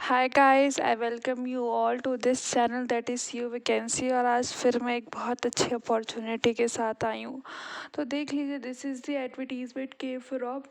Hi guys, I welcome you all to this channel that is you vacancy. और आज फिर मैं एक बहुत अच्छी अपॉर्चुनिटी के साथ आई हूँ। तो देख लीजिए, दिस इज़ द एडवर्टीजमेंट के फ्रॉम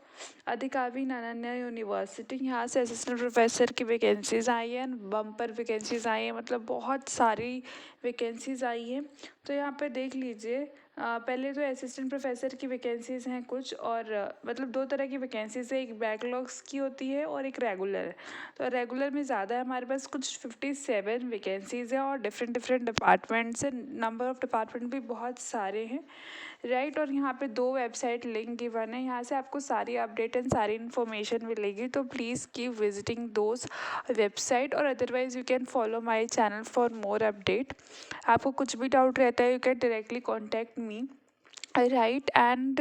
अधिकावी नालंदा यूनिवर्सिटी। यहाँ से असिस्टेंट प्रोफेसर की वैकेंसीज़ आई हैं, बम्पर वैकेंसीज़ आई हैं, मतलब बहुत सारी वैकेंसीज़ आई हैं। तो यहाँ पे देख लीजिए, पहले तो असिस्टेंट प्रोफेसर की वैकेंसीज़ हैं कुछ, और मतलब दो तरह की वैकेंसीज़ है, एक बैकलॉग्स की होती है और एक रेगुलर है। तो रेगुलर में ज़्यादा है, हमारे पास कुछ 57 वैकेंसीज़ हैं और डिफरेंट डिफरेंट डिपार्टमेंट्स हैं, नंबर ऑफ़ डिपार्टमेंट भी बहुत सारे हैं, राइट। और यहाँ पे दो वेबसाइट लिंक गिवन है, यहाँ से आपको सारी अपडेट एंड सारी इन्फॉर्मेशन मिलेगी। तो please keep visiting those website, और otherwise you can follow my channel for more update. आपको कुछ भी डाउट रहता है, you can directly contact me, right. And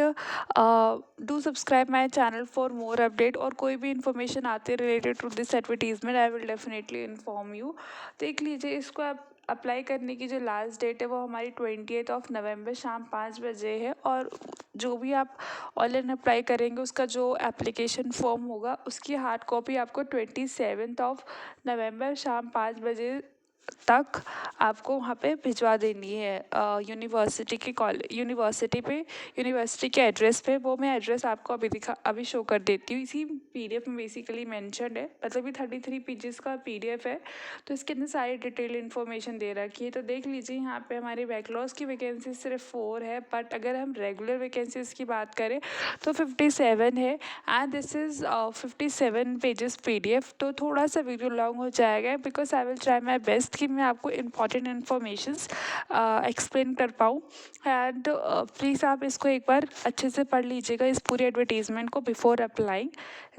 do subscribe my channel for more update. और कोई भी इन्फॉर्मेशन आती है related to this advertisement, I will definitely inform you. देख लीजिए, इसको आप अप्लाई करने की जो लास्ट डेट है वो हमारी 20 नवंबर शाम 5 बजे है। और जो भी आप ऑनलाइन अप्लाई करेंगे, उसका जो एप्लीकेशन फॉर्म होगा उसकी हार्ड कॉपी आपको 27 नवंबर शाम 5 बजे तक आपको वहाँ पे भिजवा देनी है, यूनिवर्सिटी के यूनिवर्सिटी के एड्रेस पे। वो मैं एड्रेस आपको अभी शो कर देती हूँ। इसी पीडीएफ में बेसिकली मेंशन्ड है, मतलब ये 33 पेजेस का पीडीएफ है। तो इसके अंदर सारी डिटेल इन्फॉर्मेशन दे रखी है। तो देख लीजिए, यहाँ पे हमारी बैकलॉग्स की वैकेंसी सिर्फ 4 है, बट अगर हम रेगुलर वैकेंसीज की बात करें तो 57 है। And this is 57 pages PDF. तो थोड़ा सा वीडियो लॉन्ग हो जाएगा, because I will try my best कि मैं आपको इम्पॉर्टेंट इन्फॉर्मेशंस एक्सप्लेन कर पाऊँ। एंड प्लीज़ आप इसको एक बार अच्छे से पढ़ लीजिएगा, इस पूरी एडवर्टीजमेंट को, बिफोर अप्लाइंग,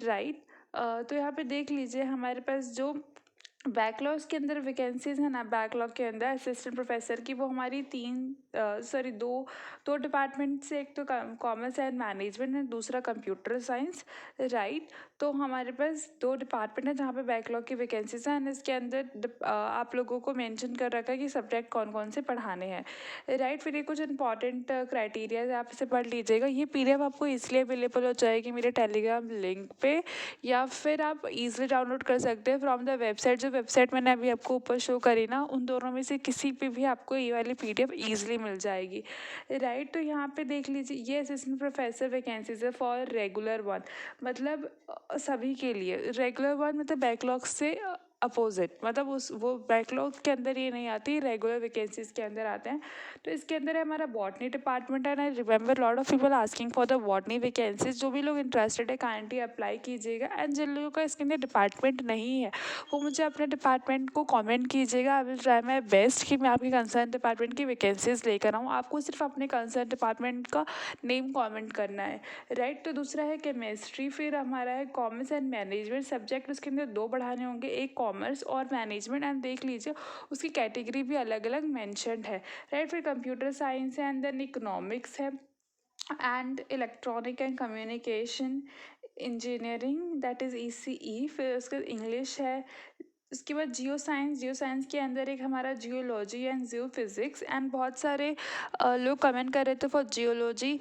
राइट। तो यहाँ पे देख लीजिए, हमारे पास जो बैकलॉग्स के अंदर वैकेंसीज है ना, बैकलॉग के अंदर असिस्टेंट प्रोफेसर की, वो हमारी दो दो डिपार्टमेंट से, एक तो कॉमर्स एंड मैनेजमेंट है, दूसरा कंप्यूटर साइंस, राइट। तो हमारे पास दो डिपार्टमेंट है जहाँ पे बैकलॉग की वैकेंसीज हैं, एंड इसके अंदर आप लोगों को मेंशन कर रखा है कि सब्जेक्ट कौन कौन से पढ़ाने हैं, राइट। फिर ये कुछ इंपॉर्टेंट क्राइटेरिया है, आप इसे पढ़ लीजिएगा। ये पीडीएफ आपको इसलिए अवेलेबल हो जाएगी मेरे टेलीग्राम लिंक पे, या फिर आप इजीली डाउनलोड कर सकते हैं फ्रॉम द वेबसाइट। जो वेबसाइट मैंने अभी आपको ऊपर शो करी ना, उन दोनों में से किसी पे भी आपको ये वाली पीडीएफ ईजिली मिल जाएगी, राइट। तो यहाँ पे देख लीजिए, ये असिस्टेंट प्रोफेसर वैकेंसीज है फॉर रेगुलर वन, मतलब सभी के लिए। रेगुलर वन मतलब बैकलॉग से अपोजिट, मतलब उस वो बैकलॉग के अंदर ये नहीं आती, रेगुलर वैकेंसीज के अंदर आते हैं। तो इसके अंदर है हमारा botany department, and I remember lot of people asking for the botany vacancies. जो भी लोग इंटरेस्टेड है, काइंडली अप्लाई कीजिएगा। एंड जिन लोगों का इसके अंदर डिपार्टमेंट नहीं है, वो मुझे अपने डिपार्टमेंट को कमेंट कीजिएगा। I will try my best कि मैं आपके कंसर्न डिपार्टमेंट की वैकेंसीज लेकर आऊँ। आपको सिर्फ अपने कंसर्न डिपार्टमेंट का नेम कमेंट करना है, राइट। तो दूसरा है केमिस्ट्री, फिर हमारा है कॉमर्स एंड मैनेजमेंट सब्जेक्ट। उसके अंदर दो बढ़ाने होंगे, एक कॉमर्स और मैनेजमेंट। एंड देख लीजिए, उसकी कैटेगरी भी अलग अलग मैंशनड है, राइट। फिर कंप्यूटर साइंस है, एंड देन इकोनॉमिक्स है, and electronic and communication engineering, that is ECE. फिर उसके इंग्लिश है। उसके बाद जियो साइंस के अंदर एक हमारा geology and Jio physics. And बहुत सारे लोग कमेंट कर रहे थे फॉर जियोलॉजी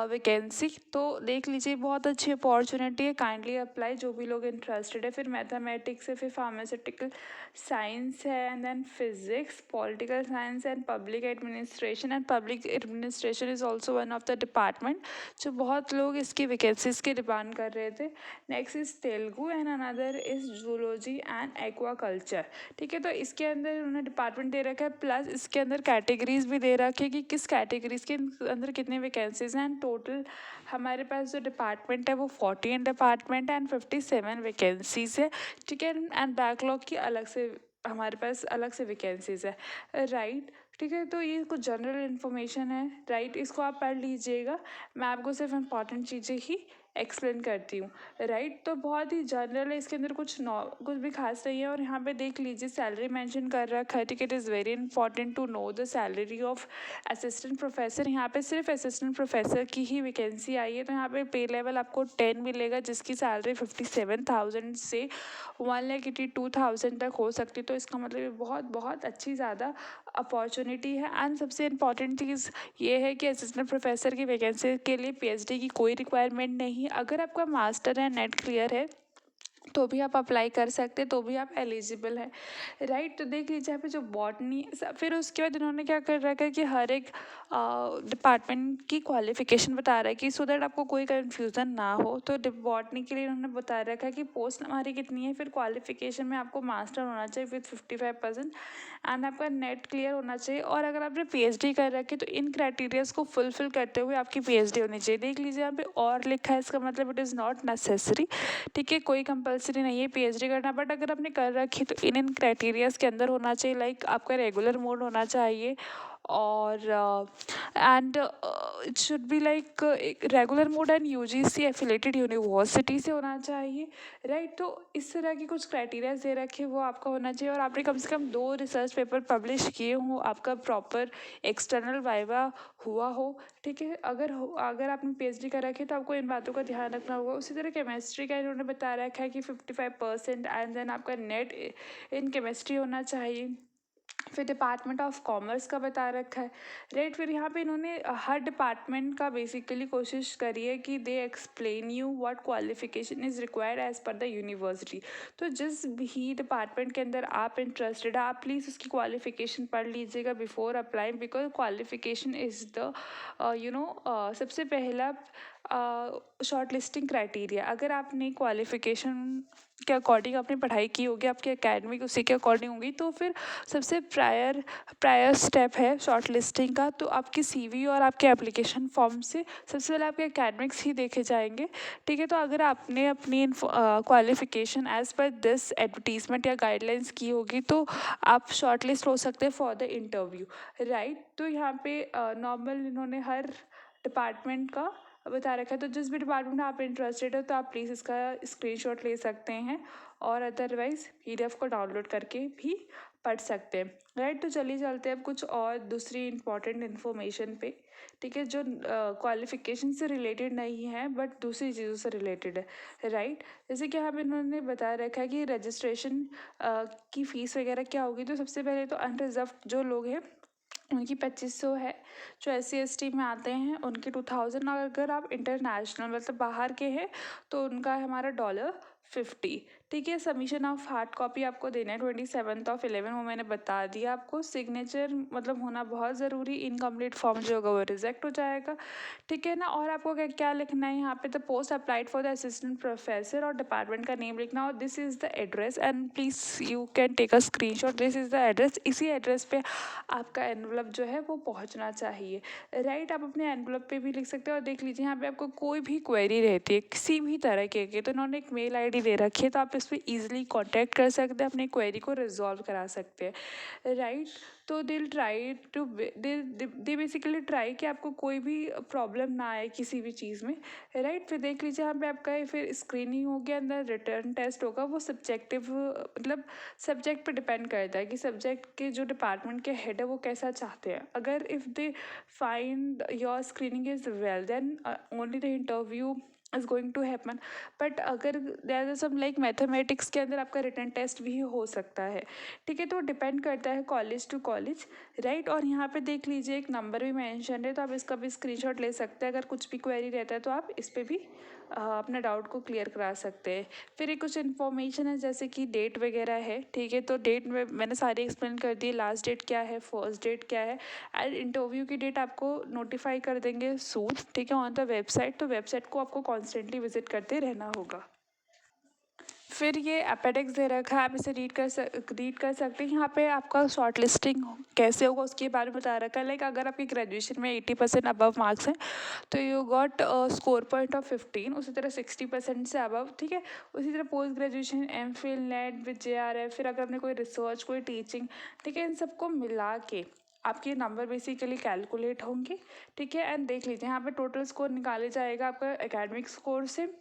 वैकेंसी। तो देख लीजिए, बहुत अच्छी अपॉर्चुनिटी है, काइंडली अप्लाई जो भी लोग इंटरेस्टेड है। फिर मैथमेटिक्स है, फिर फार्मास्यूटिकल साइंस है, and then physics, political science and public administration. And public administration is also one of the department जो बहुत लोग इसकी वैकेंसीज की डिमांड कर रहे थे। Next is Telugu, and another is zoology and aquaculture. ठीक है, तो इसके अंदर उन्होंने डिपार्टमेंट दे रखा है, प्लस इसके अंदर कैटेगरीज भी दे रखी है कि किस कैटेगरीज के अंदर कितने वैकेंसीज हैं। एंड टोटल हमारे पास जो डिपार्टमेंट है वो 14 डिपार्टमेंट एंड 57 वैकेंसीज है, ठीक है। एंड बैकलॉग की अलग से हमारे पास अलग से वैकेंसीज है, राइट। ठीक है, तो ये कुछ जनरल इन्फॉर्मेशन है, राइट। इसको आप पढ़ लीजिएगा, मैं आपको सिर्फ इम्पॉर्टेंट चीज़ें ही एक्सप्लेन करती हूँ, राइट। तो बहुत ही जनरल है, इसके अंदर कुछ भी खास नहीं है। और यहाँ पे देख लीजिए, सैलरी मेंशन कर रखा है, ठीक है। It is very important to know the salary of assistant professor. यहाँ पे सिर्फ असिस्टेंट प्रोफेसर की ही वैकेंसी आई है। तो यहाँ पे पे लेवल आपको 10 मिलेगा, जिसकी सैलरी 57,000 से 1,82,000 तक हो सकती है। तो इसका मतलब ये बहुत बहुत अच्छी ज़्यादा अपॉर्चुनिटी है। एंड सबसे इम्पॉर्टेंट चीज़ ये है कि असिस्टेंट प्रोफेसर की वैकेंसी के लिए पीएचडी की कोई रिक्वायरमेंट नहीं है। अगर आपका मास्टर है, नेट क्लियर है, तो भी आप अप्लाई कर सकते हैं, तो भी आप एलिजिबल हैं, राइट। तो देख लीजिए यहाँ पे जो बॉटनी, फिर उसके बाद इन्होंने क्या कर रखा है कि हर एक डिपार्टमेंट की क्वालिफिकेशन बता रहा है कि सो दैट आपको कोई कन्फ्यूज़न ना हो। तो बॉटनी के लिए इन्होंने बता रखा है कि पोस्ट हमारी कितनी है, फिर क्वालिफिकेशन में आपको मास्टर होना चाहिए विथ 55% एंड आपका नेट क्लियर होना चाहिए, और अगर आपने पीएचडी कर रखी है तो इन क्राइटेरियाज को फुलफिल करते हुए आपकी पीएचडी होनी चाहिए। देख लीजिए यहाँ पे और लिखा है, इसका मतलब इट इज़ नॉट नेसेसरी, ठीक है, कोई कंपलसरी नहीं है पीएचडी करना, बट अगर आपने कर रखी तो इन क्राइटेरियाज के अंदर होना चाहिए। लाइक आपका रेगुलर मोड होना चाहिए, और and it should be like regular mode and UGC affiliated university से होना चाहिए, राइट। तो इस तरह की कुछ क्राइटेरियाज दे रखे वो आपका होना चाहिए, और आपने कम से कम 2 रिसर्च पेपर पब्लिश किए हों, आपका प्रॉपर एक्सटर्नल वाइवा हुआ हो, ठीक है। अगर आपने पीएचडी कर रखी है तो आपको इन बातों का ध्यान रखना होगा। उसी तरह केमिस्ट्री का इन्होंने बता रखा है कि 55% एंड देन आपका नेट इन केमिस्ट्री होना चाहिए। फिर डिपार्टमेंट ऑफ कॉमर्स का बता रखा है, राइट। फिर यहाँ पे इन्होंने हर डिपार्टमेंट का बेसिकली कोशिश करी है कि they explain you what qualification is required as per the university. तो जिस भी डिपार्टमेंट के अंदर आप इंटरेस्टेड है, आप प्लीज़ उसकी क्वालिफिकेशन पढ़ लीजिएगा before applying, because qualification is the सबसे पहला शॉर्ट लिस्टिंग क्राइटेरिया। अगर आपने क्वालिफिकेशन के अकॉर्डिंग आपने पढ़ाई की होगी, आपकी एकेडमिक उसी के अकॉर्डिंग होगी, तो फिर सबसे प्रायर स्टेप है शॉर्ट लिस्टिंग का। तो आपकी सीवी और आपके एप्लीकेशन फॉर्म से सबसे पहले आपके एकेडमिक्स ही देखे जाएंगे, ठीक है। तो अगर आपने अपनी qualification as per this advertisement या गाइडलाइंस की होगी तो आप शॉर्ट लिस्ट हो सकते हैं फॉर द इंटरव्यू, राइट। तो यहाँ पे नॉर्मल इन्होंने हर डिपार्टमेंट का बता रखा है। तो जिस भी डिपार्टमेंट में आप इंटरेस्टेड हो तो आप प्लीज़ इसका स्क्रीनशॉट ले सकते हैं, और अदरवाइज़ पीडीएफ को डाउनलोड करके भी पढ़ सकते हैं, राइट। तो चलिए चलते हैं अब कुछ और दूसरी इंपॉर्टेंट इन्फॉर्मेशन पे, ठीक है, जो क्वालिफिकेशन से रिलेटेड नहीं है बट दूसरी चीज़ों से रिलेटेड है, राइट। जैसे कि यहाँ पे इन्होंने बता रखा है कि रजिस्ट्रेशन की फ़ीस वगैरह क्या होगी। तो सबसे पहले तो अनरिजर्व जो लोग हैं उनकी 2500 है, जो SC/ST में आते हैं उनकी 2000, और अगर आप इंटरनेशनल मतलब बाहर के हैं तो उनका है हमारा $50, ठीक है। सबमिशन ऑफ हार्ड कॉपी आपको देना है 27/11, वो मैंने बता दिया आपको। सिग्नेचर मतलब होना बहुत ज़रूरी, इनकम्प्लीट फॉर्म जो होगा वो रिजेक्ट हो जाएगा, ठीक है ना। और आपको क्या क्या लिखना है यहाँ पे, the post applied for the assistant professor, और डिपार्टमेंट का नेम लिखना, और this is the address and please you can take a screenshot, this is the address. इसी एड्रेस पे आपका एनवलप जो है वो पहुँचना चाहिए, राइट। आप अपने एनवलप पे भी लिख सकते हो। और देख लीजिए यहाँ पे आपको कोई भी क्वेरी रहती है किसी भी तरह के तो इन्होंने एक मेल आईडी दे रखी है, तो आप इस पर ईजिली कॉन्टैक्ट कर सकते हैं, अपनी क्वेरी को रिजॉल्व करा सकते हैं, राइट। तो दे बेसिकली ट्राई कि आपको कोई भी प्रॉब्लम ना आए किसी भी चीज़ में, राइट। फिर देख लीजिए यहाँ पे आपका फिर स्क्रीनिंग हो गया, अंदर रिटर्न टेस्ट होगा, वो सब्जेक्टिव मतलब सब्जेक्ट पे डिपेंड करता है कि सब्जेक्ट के जो डिपार्टमेंट के हेड है वो कैसा चाहते हैं। अगर if they find your screening is well then only the interview is going to happen, but अगर there is some like mathematics के अंदर आपका रिटर्न टेस्ट भी हो सकता है, ठीक है। तो डिपेंड करता है कॉलेज टू कॉलेज, राइट। और यहाँ पे देख लीजिए एक नंबर भी मेंशन है, तो आप इसका भी स्क्रीनशॉट ले सकते हैं। अगर कुछ भी क्वेरी रहता है तो आप इस पर भी अपने डाउट को क्लियर करा सकते हैं। फिर एक कुछ इन्फॉर्मेशन है जैसे कि डेट वगैरह है, ठीक है। तो डेट में मैंने सारी एक्सप्लेन कर दी, लास्ट डेट क्या है, फर्स्ट डेट क्या है, एंड इंटरव्यू की डेट आपको नोटिफाई कर देंगे सून, ठीक है, ऑन द वेबसाइट। तो वेबसाइट को आपको कॉन्स्टेंटली विजिट करते रहना होगा। फिर ये अपेडिक्स दे रखा है, आप इसे रीड कर सकते हैं। यहाँ पे आपका शॉर्ट लिस्टिंग कैसे होगा उसके बारे में बता रखा है। लाइक अगर आपकी ग्रेजुएशन में 80% अबव मार्क्स हैं तो you got score point of 15, उसी तरह 60% से अबव, ठीक है। उसी तरह post graduation, MPhil, net with JRF, फिर अगर आपने कोई रिसर्च, कोई टीचिंग, ठीक है, इन सबको मिला के आपके नंबर बेसिकली कैलकुलेट होंगे, ठीक है। एंड देख लीजिए यहाँ पे टोटल स्कोर निकाले जाएगा आपका एकेडमिक स्कोर से,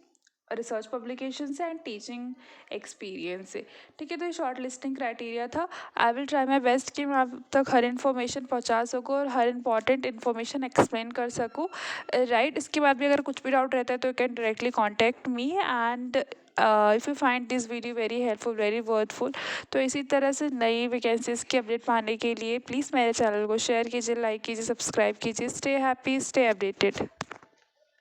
रिसर्च पब्लिकेशन से एंड टीचिंग एक्सपीरियंस से, ठीक है। तो ये शॉर्ट लिस्टिंग क्राइटेरिया था। I will try my best कि मैं आप तक हर इन्फॉर्मेशन पहुंचा सकूँ और हर इंपॉर्टेंट इन्फॉर्मेशन एक्सप्लेन कर सकूँ, राइट। इसके बाद भी अगर कुछ भी डाउट रहता है तो you can directly contact me, and if you find this video very helpful, very worthful, तो इसी तरह से नई वैकेंसीज़ की अपडेट पाने के लिए प्लीज़ मेरे चैनल को शेयर कीजिए, लाइक कीजिए, सब्सक्राइब कीजिए। Stay happy, stay updated.